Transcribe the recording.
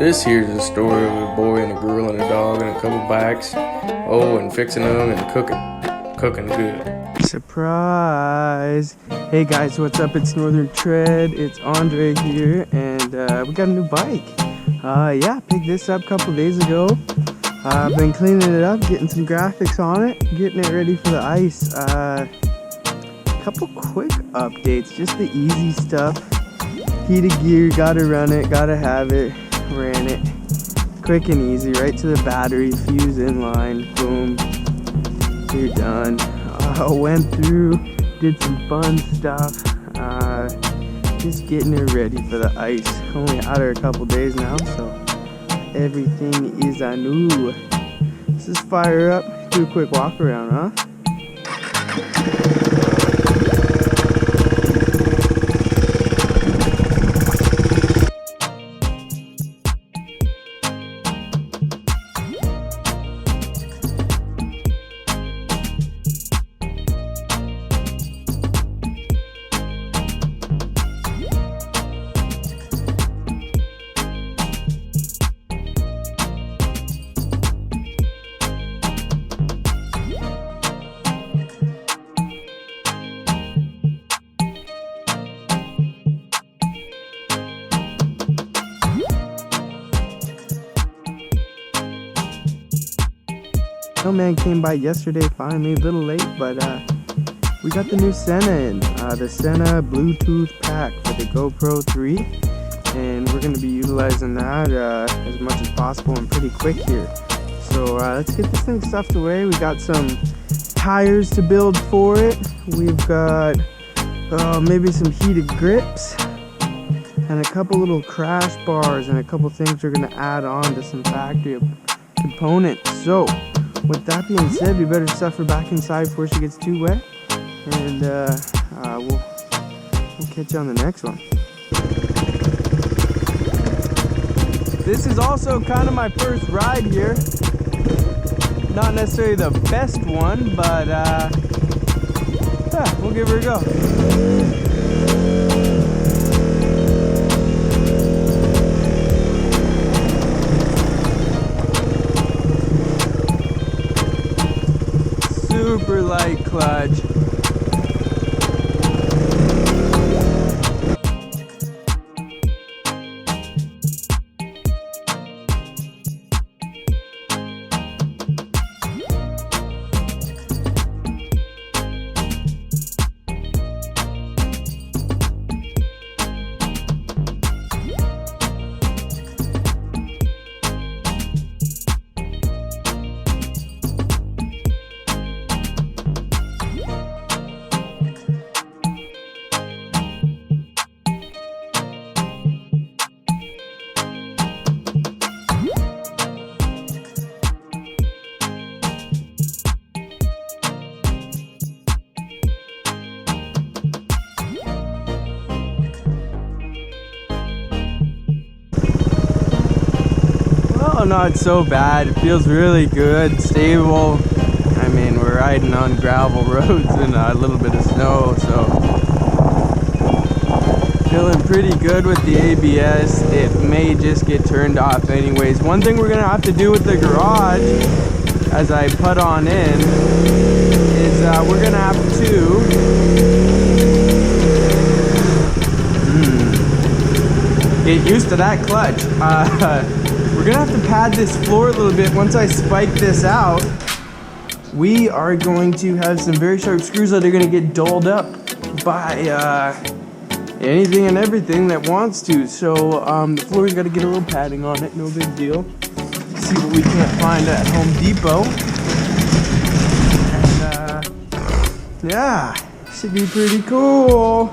This here's the story of a boy and a girl and a dog and a couple bikes. Oh, and fixing them and cooking good. Surprise! Hey guys, what's up? It's Northern Tread. It's Andre here, and we got a new bike. Yeah, picked this up a couple days ago. I've been cleaning it up, getting some graphics on it, getting it ready for the ice. Couple quick updates, just the easy stuff. Heated gear, gotta run it, gotta have it. Ran it quick and easy, right to the battery, fuse in line, boom, you're done. Went through, did some fun stuff, just getting it ready for the ice. Only had her a couple days now, so everything is new. Let's just fire up, do a quick walk around, huh? Man came by yesterday finally, a little late, but we got the new Senna in, the Senna Bluetooth pack for the GoPro 3, and we're going to be utilizing that as much as possible and pretty quick here. So let's get this thing stuffed away. We got some tires to build for it. We've got maybe some heated grips and a couple little crash bars and a couple things we're going to add on to some factory components. So with that being said, we better stuff her back inside before she gets too wet, and we'll catch you on the next one. This is also kind of my first ride here. Not necessarily the best one, but yeah, we'll give her a go. Super light clutch. Oh, not so bad. It feels really good, stable. I mean, we're riding on gravel roads and a little bit of snow, so feeling pretty good with the ABS. It may just get turned off anyways. One thing we're gonna have to do with the garage as I put on in is we're gonna have to get used to that clutch. We're gonna have to pad this floor a little bit. Once I spike this out, we are going to have some very sharp screws that are gonna get dulled up by anything and everything that wants to. So the floor's gotta get a little padding on it, no big deal. See what we can't find at Home Depot. And yeah, should be pretty cool.